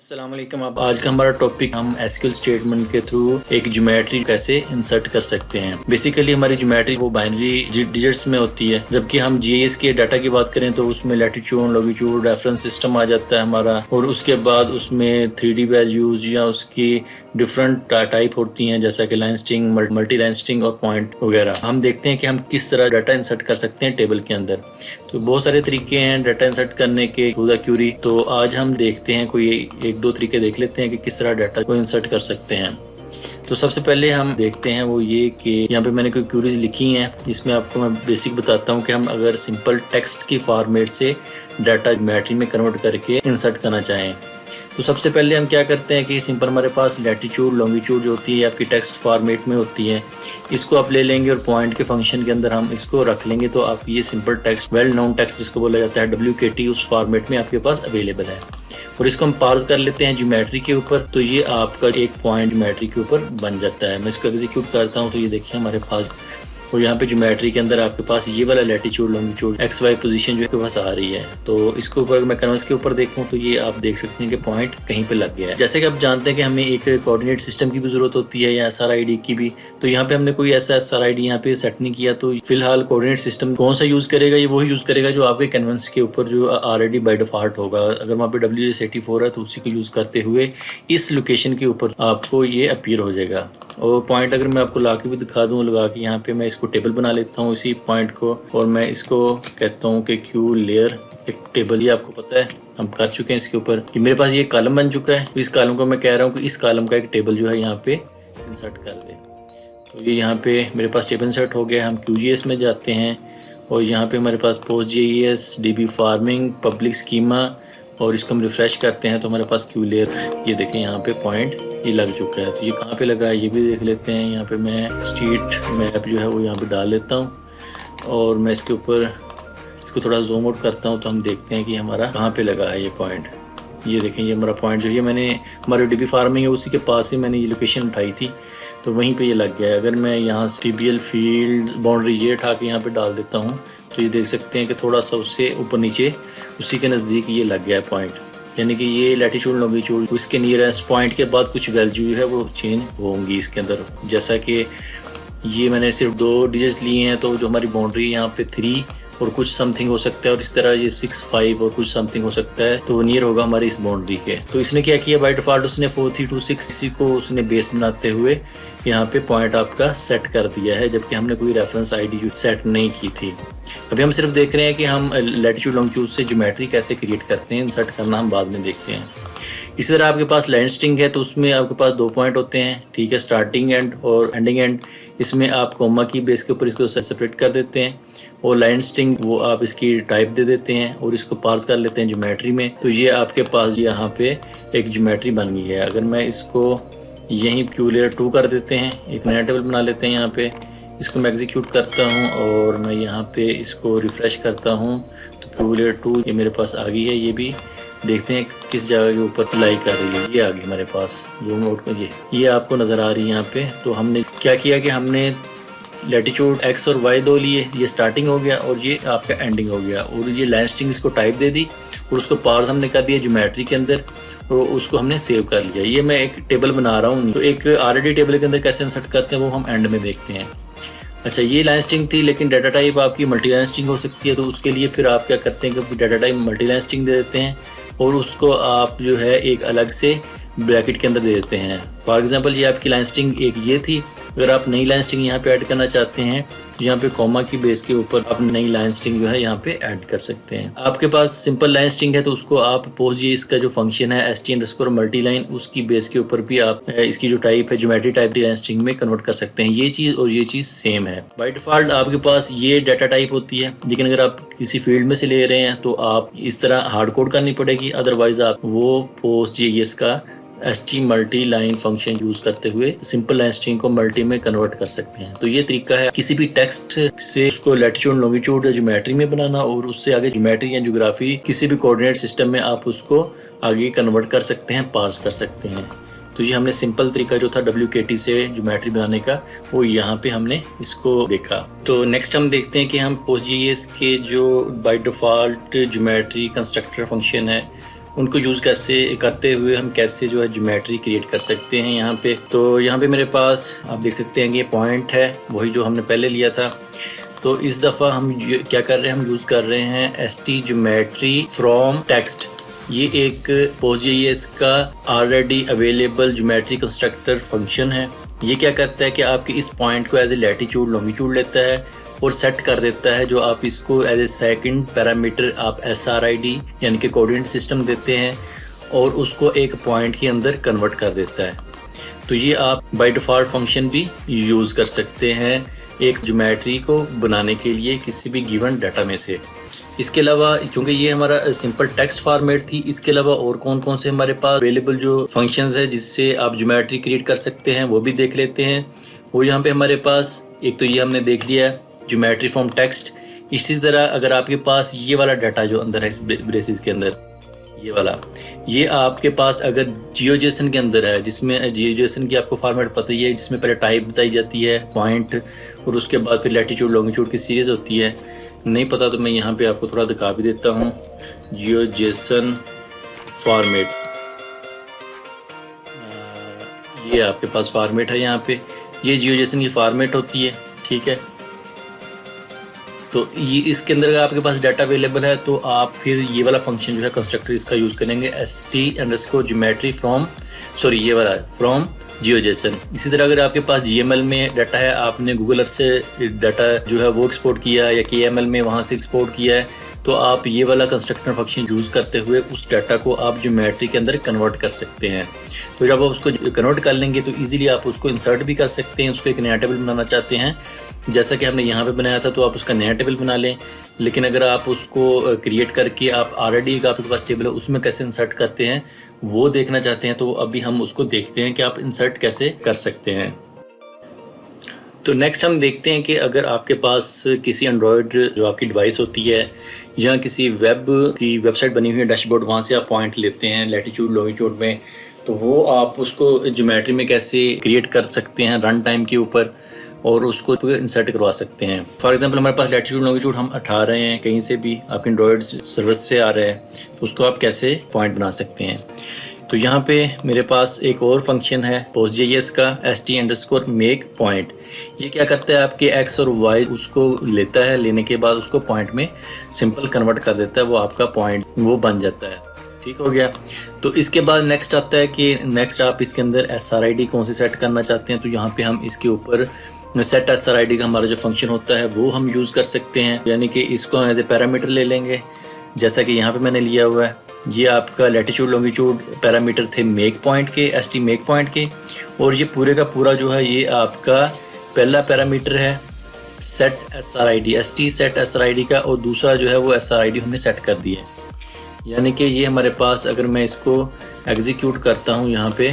अस्सलाम वालेकुम। अब आज का हमारा टॉपिक, हम एसक्यूएल स्टेटमेंट के थ्रू एक ज्योमेट्री कैसे इंसर्ट कर सकते हैं। बेसिकली हमारी ज्योमेट्री वो बाइनरी डिजिट्स में होती है, जबकि हम जीआईएस के डाटा की बात करें तो उसमें लैटिट्यूड लॉन्गिट्यूड रेफरेंस सिस्टम आ जाता है हमारा, और उसके बाद उसमें 3D वैल्यूज या उसकी डिफरेंट टाइप होती हैं, जैसा कि line string, multi line string और पॉइंट वगैरह। हम देखते हैं कि हम किस तरह डाटा इंसर्ट कर सकते हैं टेबल के अंदर। तो बहुत सारे तरीके हैं डाटा इंसर्ट करने के थ्रू द क्यूरी। तो आज हम देखते हैं कोई एक दो तरीके देख लेते हैं कि किस तरह डाटा को इंसर्ट कर सकते हैं। तो सबसे पहले हम देखते हैं वो ये कि यहाँ पे मैंने कोई क्यूरीज लिखी हैं, जिसमें आपको मैं बेसिक बताता हूँ कि हम अगर सिंपल टेक्स्ट की फॉर्मेट से डाटा ज्योमेट्री में कन्वर्ट करके इंसर्ट करना चाहें तो सबसे पहले हम क्या करते हैं कि सिंपल हमारे पास लैटिट्यूड लॉन्गिट्यूड जो होती है आपकी टेक्स्ट फॉर्मेट में होती है, इसको आप ले लेंगे और पॉइंट के फंक्शन के अंदर हम इसको रख लेंगे। तो आप ये simple text, well known text जिसको बोला जाता है WKT, उस फॉर्मेट में आपके पास अवेलेबल है। और इसको हम पार्स कर लेते हैं ज्योमेट्री के ऊपर। तो ये आपका एक पॉइंट ज्योमेट्री के ऊपर बन जाता है। मैं इसको एग्जीक्यूट करता हूँ तो ये देखिए हमारे पास, और यहाँ पे ज्योमेट्री के अंदर आपके पास ये वाला लैटिट्यूड लॉन्गिट्यूड XY पोजीशन जो आपके पास आ रही है। तो इसके ऊपर मैं कैनवस के ऊपर देखूँ तो ये आप देख सकते हैं कि पॉइंट कहीं पे लग गया है। जैसे कि आप जानते हैं कि हमें एक कोऑर्डिनेट सिस्टम की भी जरूरत होती है या SRID की भी। तो यहाँ पे हमने कोई ऐसा SRID यहाँ पे सेट नहीं किया, तो फिलहाल कोऑर्डिनेट सिस्टम कौन सा यूज करेगा, ये वही यूज करेगा जो आपके कैनवस के ऊपर जो ऑलरेडी बाय डिफॉल्ट होगा। अगर वहाँ पे WS84 है तो उसी को यूज करते हुए इस लोकेशन के ऊपर आपको ये अपीयर हो जाएगा। और पॉइंट अगर मैं आपको ला के भी दिखा दूँ, लगा के यहाँ पे मैं इसको टेबल बना लेता हूँ इसी पॉइंट को, और मैं इसको कहता हूँ कि क्यू लेयर एक टेबल। ये आपको पता है हम कर चुके हैं इसके ऊपर कि मेरे पास ये कॉलम बन चुका है। तो इस कॉलम को मैं कह रहा हूँ कि इस कॉलम का एक टेबल जो है यहाँ पे इंसर्ट कर दे। तो ये यहाँ पे मेरे पास टेबल इंसर्ट हो गया। हम QGIS में जाते हैं और यहाँ पे हमारे पास PostGIS, DB farming, public schema, और इसको हम रिफ्रेश करते हैं तो हमारे पास क्यू लेयर, ये देखें यहाँ पे पॉइंट ये लग चुका है। तो ये कहाँ पे लगा है ये भी देख लेते हैं। यहाँ पे मैं स्ट्रीट मैप जो है वो यहाँ पे डाल लेता हूँ, और मैं इसके ऊपर इसको थोड़ा जूम आउट करता हूँ तो हम देखते हैं कि हमारा कहाँ पे लगा है ये पॉइंट। ये देखें ये हमारा पॉइंट जो है, मैंने हमारे DB फार्मिंग है उसी के पास ही मैंने ये लोकेशन उठाई थी, तो वहीं पे ये लग गया है। अगर मैं यहाँ से TBL फील्ड बाउंड्री ये उठा के यहाँ पे डाल देता हूँ तो ये देख सकते हैं कि थोड़ा सा उससे ऊपर नीचे उसी के नज़दीक ये लग गया है पॉइंट। यानी कि ये लैटिट्यूड लॉन्गिट्यूड उसके नियरेस्ट पॉइंट के बाद कुछ वैल्यू है वो चेंज होंगी इसके अंदर। जैसा कि ये मैंने सिर्फ 2 डिजिट लिए हैं, तो जो हमारी बाउंड्री यहाँ पे 3 और कुछ समथिंग हो सकता है, और इस तरह ये 6, 5 और कुछ समथिंग हो सकता है, तो वो नियर होगा हमारी इस बाउंड्री के। तो इसने क्या किया, बाय डिफॉल्ट उसने 4, 3, 2, 6 इसी को उसने बेस बनाते हुए यहाँ पे पॉइंट आपका सेट कर दिया है, जबकि हमने कोई रेफरेंस ID सेट नहीं की थी। अभी हम सिर्फ देख रहे हैं कि हम लैटिट्यूड लॉन्गिट्यूड से ज्योमेट्री कैसे क्रिएट करते हैं, इंसर्ट करना हम बाद में देखते हैं। इसी तरह आपके पास लाइन स्ट्रिंग है, तो उसमें आपके पास 2 पॉइंट होते हैं, ठीक है, स्टार्टिंग एंड और एंडिंग एंड। इसमें आप कोमा की बेस के ऊपर इसको सेपरेट कर देते हैं, और लाइन स्ट्रिंग वो आप इसकी टाइप दे देते हैं और इसको पार्स कर लेते हैं ज्योमेट्री में। तो ये आपके पास यहाँ पे एक ज्योमेट्री बन गई है। अगर मैं इसको यहीं क्यू लेयर 2 कर देते हैं, एक नया टेबल बना लेते हैं यहाँ पे, इसको मैं एग्जीक्यूट करता हूँ और मैं यहाँ पे इसको रिफ़्रेश करता हूँ तो क्यू लेयर 2 ये मेरे पास आ गई है। ये भी देखते हैं किस जगह के ऊपर लाई कर रही है। ये आ गई हमारे पास जूम आउट में, ये आपको नज़र आ रही है यहाँ पे। तो हमने क्या किया कि हमने लैटिट्यूड X और Y 2 लिए, ये स्टार्टिंग हो गया और ये आपका एंडिंग हो गया, और ये लाइन स्ट्रिंग इसको टाइप दे दी और उसको पार्स हमने कर दिया ज्योमेट्री के अंदर, और उसको हमने सेव कर लिया। ये मैं एक टेबल बना रहा हूँ, तो एक ऑलरेडी टेबल के अंदर कैसे इंसर्ट करते हैं वो हम एंड में देखते हैं। अच्छा, ये लाइन स्ट्रिंग थी, लेकिन डाटा टाइप आपकी मल्टी लाइन स्ट्रिंग हो सकती है। तो उसके लिए फिर आप क्या करते हैं कि data type multi line string दे देते हैं, और उसको आप जो है एक अलग से ब्रैकेट के अंदर दे देते हैं। फॉर एग्जांपल ये आपकी लाइन स्ट्रिंग एक ये थी। अगर आप नई लाइन स्ट्रिंग यहाँ पे ऐड करना चाहते हैं तो यहाँ पे कॉमा की बेस के ऊपर आप नई लाइन स्ट्रिंग जो है यहाँ पे ऐड कर सकते हैं। आपके पास सिंपल लाइन स्ट्रिंग है तो उसको आप PostGIS का जो फंक्शन है ST_multiline, उसकी बेस के ऊपर भी आप इसकी जो टाइप है ज्योमेट्री टाइप लाइन स्ट्रिंग में कन्वर्ट कर सकते हैं। ये चीज़ और ये चीज़ सेम है। बाय डिफॉल्ट आपके पास ये डाटा टाइप होती है, लेकिन अगर आप किसी फील्ड में से ले रहे हैं तो आप इस तरह हार्ड कोड करनी पड़ेगी, अदरवाइज आप वो PostGIS का ST_multiline फंक्शन यूज करते हुए सिंपल लाइन स्ट्रिंग को मल्टी में कन्वर्ट कर सकते हैं। तो ये तरीका है किसी भी टेक्स्ट से उसको लैटिट्यूड लॉन्गिट्यूड या ज्योमेट्री में बनाना, और उससे आगे ज्योमेट्री या ज्योग्राफी किसी भी कोऑर्डिनेट सिस्टम में आप उसको आगे कन्वर्ट कर सकते हैं, पास कर सकते हैं। तो ये हमने सिंपल तरीका जो था WKT से ज्योमेट्री बनाने का, वो यहाँ पे हमने इसको देखा। तो नेक्स्ट हम देखते हैं कि हम PostGIS के जो by default geometry constructor function है उनको यूज़ कैसे करते हुए हम कैसे जो है ज्योमेट्री क्रिएट कर सकते हैं यहाँ पे। तो यहाँ पे मेरे पास आप देख सकते हैं कि ये पॉइंट है वही जो हमने पहले लिया था। तो इस दफ़ा हम क्या कर रहे हैं, हम यूज़ कर रहे हैं ST ज्योमेट्री फ्रॉम टेक्स्ट। ये एक PostGIS का already available geometry constructor function है। ये क्या करता है कि आपके इस पॉइंट को एज ए लैटीट्यूड लॉन्गिट्यूड लेता है और सेट कर देता है, जो आप इसको एज ए सेकंड पैरामीटर आप SRID यानी कि कोऑर्डिनेट सिस्टम देते हैं और उसको एक पॉइंट के अंदर कन्वर्ट कर देता है। तो ये आप बाय डिफ़ॉल्ट फंक्शन भी यूज़ कर सकते हैं एक ज्योमेट्री को बनाने के लिए किसी भी गिवन डाटा में से। इसके अलावा चूँकि ये हमारा सिंपल टेक्स्ट फॉर्मेट थी, इसके अलावा और कौन कौन से हमारे पास अवेलेबल जो फंक्शंस है जिससे आप ज्योमेट्री क्रिएट कर सकते हैं वो भी देख लेते हैं। वो यहाँ पे हमारे पास एक तो ये हमने देख लिया ज्योमेट्री फ्रॉम टेक्स्ट। इसी तरह अगर आपके पास ये वाला डाटा जो अंदर है इस ब्रेसेस के अंदर, ये वाला, ये आपके पास अगर GeoJSON के अंदर है, जिसमें GeoJSON की आपको फॉर्मेट पता ही है, जिसमें पहले टाइप बताई जाती है पॉइंट और उसके बाद फिर लैटीट्यूड लॉन्गिट्यूड की सीरीज़ होती है। नहीं पता तो मैं यहाँ पे आपको थोड़ा दिखा भी देता हूँ। GeoJSON फॉर्मेट, ये आपके पास फॉर्मेट है यहाँ पे, ये GeoJSON की फॉर्मेट होती है, ठीक है। तो ये इसके अंदर अगर आपके पास डाटा अवेलेबल है तो आप फिर ये वाला फंक्शन जो है कंस्ट्रक्टर इसका यूज़ करेंगे ST_ज्योमेट्री फ्रॉम, सॉरी ये वाला फ्रॉम GeoJSON। इसी तरह अगर आपके पास GML में डाटा है, आपने गूगल अर्थ से डाटा जो है वो एक्सपोर्ट किया या KML में वहाँ से एक्सपोर्ट किया है, तो आप ये वाला कंस्ट्रक्टर फंक्शन यूज़ करते हुए उस डाटा को आप ज्योमेट्री के अंदर कन्वर्ट कर सकते हैं। तो जब आप उसको कन्वर्ट कर लेंगे तो इजीली आप उसको इंसर्ट भी कर सकते हैं। उसको एक नया टेबल बनाना चाहते हैं जैसा कि हमने यहाँ पे बनाया था, तो आप उसका नया टेबल बना लें। लेकिन अगर आप उसको क्रिएट करके आप ऑलरेडी आपके पास टेबल है उसमें कैसे इंसर्ट करते हैं वो देखना चाहते हैं, तो अभी हम उसको देखते हैं कि आप इंसर्ट कैसे कर सकते हैं। तो नेक्स्ट हम देखते हैं कि अगर आपके पास किसी एंड्रॉयड जो आपकी डिवाइस होती है या किसी वेब की वेबसाइट बनी हुई है डैशबोर्ड, वहाँ से आप पॉइंट लेते हैं लैटीट्यूड लॉन्गिट्यूड में, तो वो आप उसको ज्योमेट्री में कैसे क्रिएट कर सकते हैं रन टाइम के ऊपर और उसको इंसर्ट करवा सकते हैं। फॉर एग्जांपल हमारे पास लैटीट्यूड लॉन्गिट्यूड हम उठा रहे हैं कहीं से भी, आपके एंड्रॉयड सर्विस से आ रहा है, तो उसको आप कैसे पॉइंट बना सकते हैं। तो यहाँ पे मेरे पास एक और फंक्शन है PostGIS का ST_make point। ये क्या करता है, आपके X और Y उसको लेता है, लेने के बाद उसको पॉइंट में सिंपल कन्वर्ट कर देता है, वो आपका पॉइंट वो बन जाता है। ठीक हो गया। तो इसके बाद नेक्स्ट आता है कि नेक्स्ट आप इसके अंदर SRID कौन सी सेट करना चाहते हैं, तो यहाँ पे हम इसके ऊपर सेट SRID का हमारा जो फंक्शन होता है वो हम यूज़ कर सकते हैं, यानी कि इसको एज ए पैरामीटर ले लेंगे, जैसा कि यहाँ पे मैंने लिया हुआ है। ये आपका लैटीट्यूड लॉन्गिट्यूड पैरामीटर थे मेक पॉइंट के, ST मेक पॉइंट के, और ये पूरे का पूरा जो है ये आपका पहला पैरामीटर है set SRID, ST set SRID का, और दूसरा जो है वो SRID हमने सेट कर दिया है। यानी कि ये हमारे पास अगर मैं इसको एग्जीक्यूट करता हूँ यहाँ पे,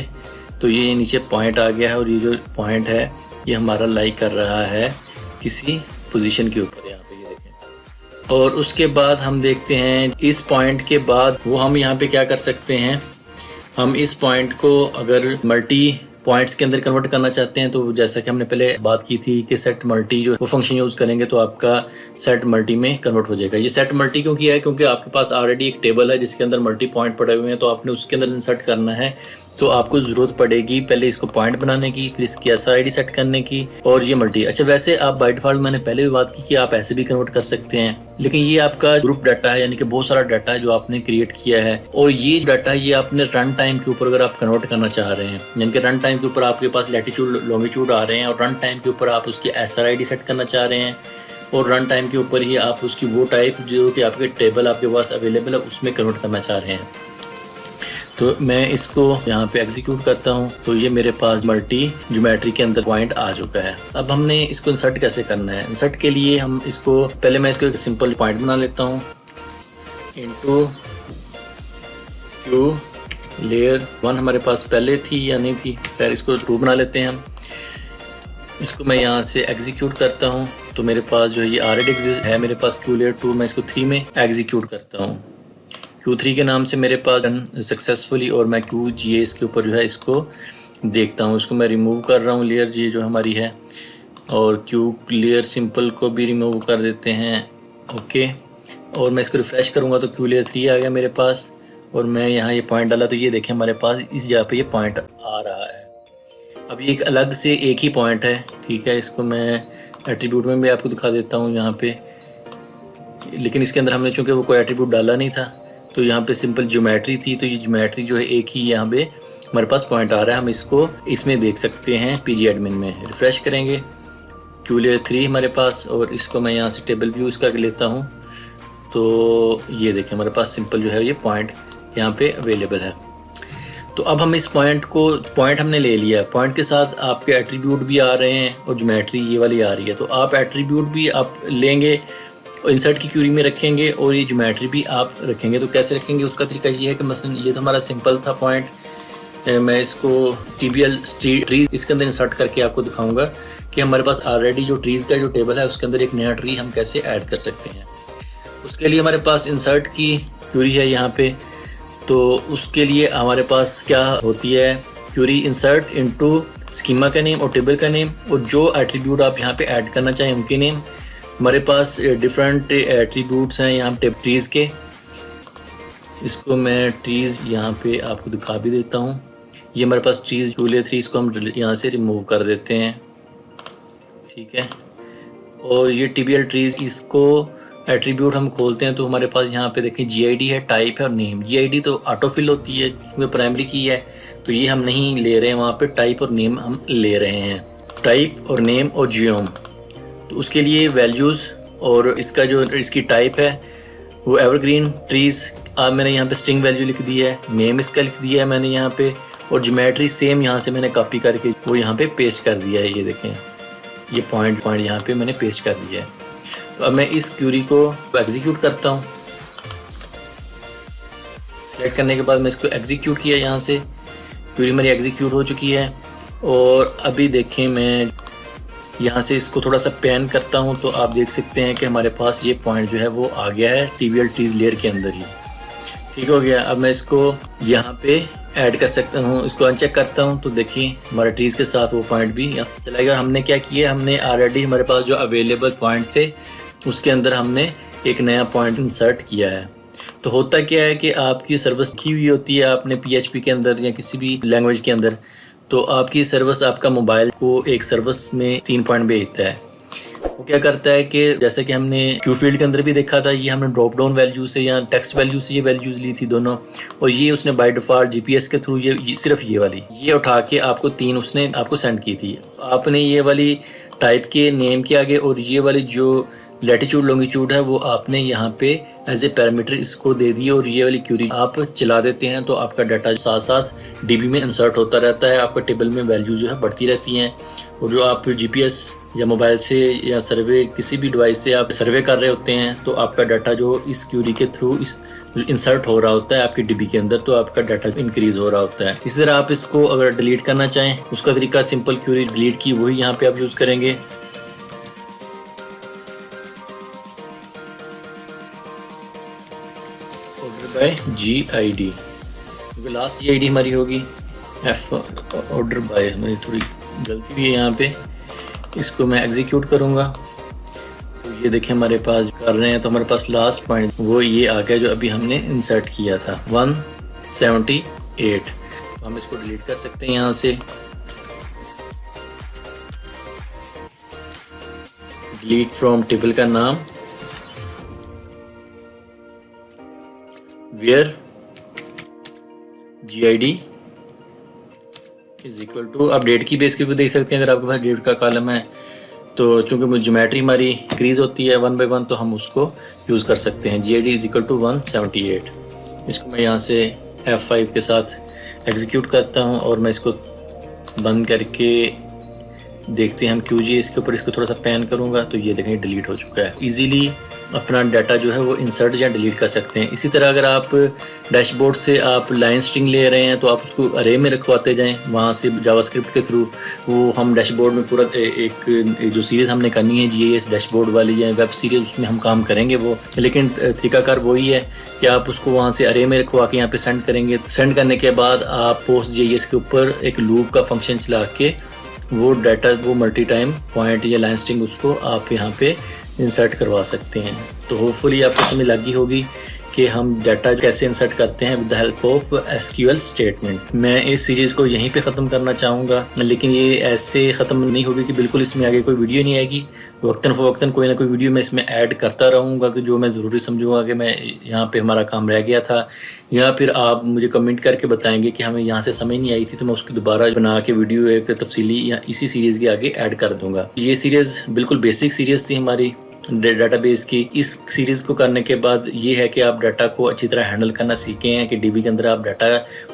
तो ये नीचे पॉइंट आ गया है और ये जो पॉइंट है ये हमारा लाई कर रहा है किसी पोजीशन के ऊपर, यहाँ पे ये देखें। और उसके बाद हम देखते हैं इस पॉइंट के बाद वो हम यहाँ पे क्या कर सकते हैं, हम इस पॉइंट को अगर मल्टी पॉइंट्स के अंदर कन्वर्ट करना चाहते हैं, तो जैसा कि हमने पहले बात की थी कि सेट मल्टी जो वो फंक्शन यूज़ करेंगे तो आपका सेट मल्टी में कन्वर्ट हो जाएगा। ये सेट मल्टी क्यों किया है, क्योंकि आपके पास ऑलरेडी एक टेबल है जिसके अंदर मल्टी पॉइंट पड़े हुए हैं, तो आपने उसके अंदर इंसर्ट करना है, तो आपको ज़रूरत पड़ेगी पहले इसको पॉइंट बनाने की, फिर इसकी SRID सेट करने की, और ये मल्टी। अच्छा, वैसे आप बाय डिफ़ॉल्ट मैंने पहले भी बात की कि आप ऐसे भी कन्वर्ट कर सकते हैं, लेकिन ये आपका ग्रुप डाटा है, यानी कि बहुत सारा डाटा है जो आपने क्रिएट किया है, और ये डाटा ये आपने रन टाइम के ऊपर अगर आप कन्वर्ट करना चाह रहे हैं, यानी कि रन टाइम के ऊपर आपके पास लैटीट्यूड लॉन्गिट्यूड आ रहे हैं और रन टाइम के ऊपर आप उसकी SRID सेट करना चाह रहे हैं, और रन टाइम के ऊपर ही आप उसकी वो टाइप जो कि आपके टेबल आपके पास अवेलेबल है उसमें कन्वर्ट करना चाह रहे हैं। तो मैं इसको यहाँ पे एग्जीक्यूट करता हूँ, तो ये मेरे पास मल्टी ज्योमेट्री के अंदर पॉइंट आ चुका है। अब हमने इसको इंसर्ट कैसे करना है, इंसर्ट के लिए हम इसको पहले मैं इसको एक सिंपल पॉइंट बना लेता हूँ, इनटू क्यू लेयर 1 हमारे पास पहले थी या नहीं थी, खैर इसको 2 बना लेते हैं हम। इसको मैं यहाँ से एग्जीक्यूट करता हूँ, तो मेरे पास जो ये ऑलरेडी एग्जिस्ट है मेरे पास क्यू लेयर 2, मैं इसको 3 में एग्जीक्यूट करता हूँ। Q3 के नाम से मेरे पास सक्सेसफुली, और मैं QGIS के ऊपर जो है इसको देखता हूँ। इसको मैं रिमूव कर रहा हूँ लेयर ये जो हमारी है, और Q लेयर सिंपल को भी रिमूव कर देते हैं। ओके, और मैं इसको रिफ़्रेश करूँगा तो Q लेयर 3 आ गया मेरे पास, और मैं यहाँ ये पॉइंट डाला तो ये देखें हमारे पास इस जगह पे ये पॉइंट आ रहा है। अब ये एक अलग से एक ही पॉइंट है, ठीक है। इसको मैं एट्रीब्यूट में भी आपको दिखा देता हूँ यहाँ पे, लेकिन इसके अंदर हमने चूँकि वो कोई एट्रीब्यूट डाला नहीं था तो यहाँ पे सिंपल ज्योमेट्री थी, तो ये ज्योमेट्री जो है एक ही यहाँ पे हमारे पास पॉइंट आ रहा है। हम इसको इसमें देख सकते हैं पीजी एडमिन में। रिफ़्रेश करेंगे, क्यू लेयर 3 हमारे पास, और इसको मैं यहाँ से टेबल व्यू इसका लेता हूँ तो ये देखें हमारे पास सिंपल जो है ये पॉइंट यहाँ पे अवेलेबल है। तो अब हम इस पॉइंट हमने ले लिया है, पॉइंट के साथ आपके एट्रीब्यूट भी आ रहे हैं और ज्योमेट्री ये वाली आ रही है। तो आप एट्रीब्यूट भी आप लेंगे और इंसर्ट की क्यूरी में रखेंगे और ये ज्योमेट्री भी आप रखेंगे। तो कैसे रखेंगे उसका तरीका ये है कि मसलन ये तो हमारा सिंपल था पॉइंट, मैं इसको TBL ट्रीज इसके अंदर इंसर्ट करके आपको दिखाऊंगा कि हमारे पास ऑलरेडी जो ट्रीज़ का जो टेबल है उसके अंदर एक नया ट्री हम कैसे ऐड कर सकते हैं। उसके लिए हमारे पास इंसर्ट की क्यूरी है यहाँ पे। तो उसके लिए हमारे पास क्या होती है, क्यूरी इंसर्ट इनटू स्कीमा का नेम और टेबल का नेम, और जो एट्रीब्यूट आप यहाँ पे ऐड करना चाहें उनके नेम। हमारे पास डिफरेंट एट्रीब्यूट्स हैं यहाँ पे ट्रीज़ के। इसको मैं ट्रीज़ यहाँ पे आपको दिखा भी देता हूँ। ये हमारे पास ट्रीज़ 2 इसको हम यहाँ से रिमूव कर देते हैं, ठीक है। और ये TBL ट्रीज़, इसको एट्रीब्यूट हम खोलते हैं तो हमारे पास यहाँ पे देखें GID है, टाइप है और नेम। GID तो ऑटोफिल होती है क्योंकि प्राइमरी की है, तो ये हम नहीं ले रहे हैं वहाँ पे। टाइप और नेम हम ले रहे हैं, टाइप और नेम और जियोम। तो उसके लिए वैल्यूज़ और इसका जो इसकी टाइप है वो एवरग्रीन ट्रीज़ मैंने यहाँ पे स्ट्रिंग वैल्यू लिख दी है, नेम इसका लिख दिया है मैंने यहाँ पे, और ज्योमेट्री सेम यहाँ से मैंने कॉपी करके वो यहाँ पे पेस्ट कर दिया है। ये देखें ये पॉइंट यहाँ पे मैंने पेस्ट कर दिया है। तो अब मैं इस क्यूरी को एग्जीक्यूट करता हूँ। सेलेक्ट करने के बाद मैं इसको एग्जीक्यूट किया, यहाँ से क्यूरी मेरी एग्जीक्यूट हो चुकी है। और अभी देखें मैं यहाँ से इसको थोड़ा सा पैन करता हूँ तो आप देख सकते हैं कि हमारे पास ये पॉइंट जो है वो आ गया है TBL ट्रीज लेयर के अंदर ही, ठीक हो गया। अब मैं इसको यहाँ पे ऐड कर सकता हूँ, इसको अनचेक करता हूँ तो देखिए हमारे ट्रीज़ के साथ वो पॉइंट भी यहाँ से चला गया। हमने क्या किया, हमने ऑलरेडी हमारे पास जो अवेलेबल पॉइंट्स थे उसके अंदर हमने एक नया पॉइंट इंसर्ट किया है। तो होता क्या है कि आपकी सर्विस की हुई होती है आपने PHP के अंदर या किसी भी लैंग्वेज के अंदर, तो आपकी सर्विस आपका मोबाइल को एक सर्विस में 3 पॉइंट भेजता है। वो क्या करता है कि जैसे कि हमने क्यू फील्ड के अंदर भी देखा था, ये हमने ड्रॉप डाउन वैल्यू से या टेक्स्ट वैल्यू से ये वैल्यूज़ ली थी दोनों, और ये उसने बाय डिफ़ॉल्ट GPS के थ्रू ये सिर्फ ये वाली ये उठा के आपको 3 उसने आपको सेंड की थी। आपने ये वाली टाइप के नेम के आगे और ये वाली जो लैटिट्यूड लॉन्गिट्यूड है वो आपने यहाँ पे एज ए पैरामीटर इसको दे दी, और ये वाली क्यूरी आप चला देते हैं तो आपका डाटा साथ साथ DB में इंसर्ट होता रहता है, आपका टेबल में वैल्यू जो है बढ़ती रहती हैं। और जो आप GPS या मोबाइल से या सर्वे किसी भी डिवाइस से आप सर्वे कर रहे होते हैं तो आपका डाटा जो इस क्यूरी के थ्रू इस इंसर्ट हो रहा होता है आपकी DB के अंदर, तो आपका डाटा इंक्रीज हो रहा होता है। इसी तरह आप इसको अगर डिलीट करना चाहें उसका तरीका सिंपल क्यूरी डिलीट की वही यहाँ पे आप यूज़ करेंगे। बाय GID, क्योंकि लास्ट GID हमारी होगी F ऑर्डर बाय, हमारी थोड़ी गलती भी है यहाँ पे। इसको मैं एग्जीक्यूट करूँगा तो ये देखिए हमारे पास कर रहे हैं तो हमारे पास लास्ट पॉइंट वो ये आ गया जो अभी हमने इंसर्ट किया था 178। तो हम इसको डिलीट कर सकते हैं यहाँ से, डिलीट फ्रॉम टेबल का नाम where GID is equal to, आप डेट की बेस के भी देख सकते हैं। अगर आपके पास डेट का कॉलम है तो चूंकि ज्योमेट्री हमारी इंक्रीज होती है 1 by 1 तो हम उसको यूज़ कर सकते हैं। GID is equal to 178। इसको मैं यहाँ से F5 के साथ एग्जीक्यूट करता हूँ और मैं इसको बंद करके देखते हैं हम QG इसके ऊपर इसको थोड़ा सा पैन करूँगा तो ये देखें डिलीट हो चुका है। इजीली अपना डाटा जो है वो इंसर्ट या डिलीट कर सकते हैं। इसी तरह अगर आप डैशबोर्ड से आप लाइन स्ट्रिंग ले रहे हैं तो आप उसको अरे में रखवाते जाएं, वहाँ से जावास्क्रिप्ट के थ्रू वो हम डैशबोर्ड में पूरा एक जो सीरीज़ हमने करनी है GIS डैशबोर्ड वाली या वेब सीरीज़ उसमें हम काम करेंगे वो, लेकिन तरीकाकार वही है कि आप उसको वहाँ से अरे में रखवा के यहाँ पे सेंड करेंगे। सेंड करने के बाद आप पोस्ट GIS के ऊपर एक लूप का फंक्शन चला के वो डाटा वो मल्टी टाइम पॉइंट या लाइन स्ट्रिंग उसको आप यहाँ पे इंसर्ट करवा सकते हैं। तो होपफुली आपको समझ लगी होगी कि हम डाटा कैसे इंसर्ट करते हैं with the help of SQL statement. मैं इस सीरीज़ को यहीं पे ख़त्म करना चाहूँगा, लेकिन ये ऐसे ख़त्म नहीं होगी कि बिल्कुल इसमें आगे कोई वीडियो नहीं आएगी। वक्तन फ़वक्तन कोई ना कोई वीडियो मैं इसमें ऐड करता रहूँगा कि जो मैं ज़रूरी समझूँगा कि मैं यहाँ पे हमारा काम रह गया था, या फिर आप मुझे कमेंट करके बताएंगे कि हमें यहाँ से समझ नहीं आई थी, तो मैं उसकी दोबारा बना के वीडियो एक तफसीली या इसी सीरीज़ के आगे ऐड कर दूँगा। ये सीरीज़ बिल्कुल बेसिक सीरीज़ थी हमारी डाटाबेस की। इस सीरीज़ को करने के बाद ये है कि आप डाटा को अच्छी तरह हैंडल करना सीखे हैं कि डीबी के अंदर आप डाटा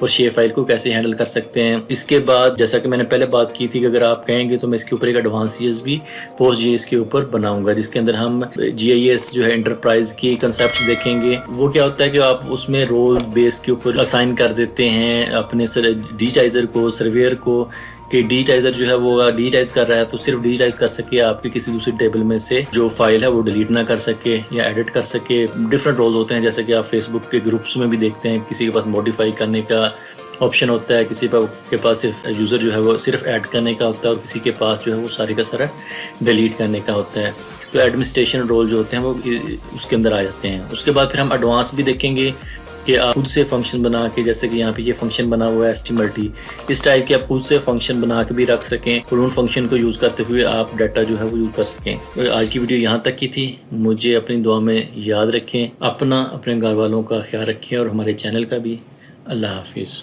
और शेप फाइल को कैसे हैंडल कर सकते हैं। इसके बाद जैसा कि मैंने पहले बात की थी कि अगर आप कहेंगे तो मैं इसके ऊपर एक एडवांस सीरीज़ भी पोस्ट जीएस के ऊपर बनाऊंगा, जिसके अंदर हम जीआईएस जो है एंटरप्राइज की कंसेप्ट देखेंगे। वो क्या होता है कि आप उसमें रोल बेस के ऊपर असाइन कर देते हैं अपने डिजिटाइजर को, सर्वेयर को, कि डिजिटाइजर जो है वो डिजिटाइज कर रहा है तो सिर्फ डिजिटाइज कर सके, आपके किसी दूसरी टेबल में से जो फाइल है वो डिलीट ना कर सके या एडिट कर सके। डिफरेंट रोल्स होते हैं, जैसे कि आप फेसबुक के ग्रुप्स में भी देखते हैं, किसी के पास मॉडिफाई करने का ऑप्शन होता है, किसी के पास सिर्फ यूज़र जो है वो सिर्फ ऐड करने का होता है, और किसी के पास जो है वो सारे का सारा डिलीट करने का होता है। तो एडमिनिस्ट्रेशन रोल जो होते हैं वो उसके अंदर आ जाते हैं। उसके बाद फिर हम एडवांस भी देखेंगे कि आप खुद से फंक्शन बना के, जैसे कि यहाँ पे ये फंक्शन बना हुआ है एसटीमल्टी, इस टाइप के आप खुद से फंक्शन बना के भी रख सकें और उन फंक्शन को यूज़ करते हुए आप डाटा जो है वो यूज़ कर सकें। तो आज की वीडियो यहाँ तक की थी। मुझे अपनी दुआ में याद रखें, अपने घर वालों का ख्याल रखें और हमारे चैनल का भी। अल्लाह हाफिज़।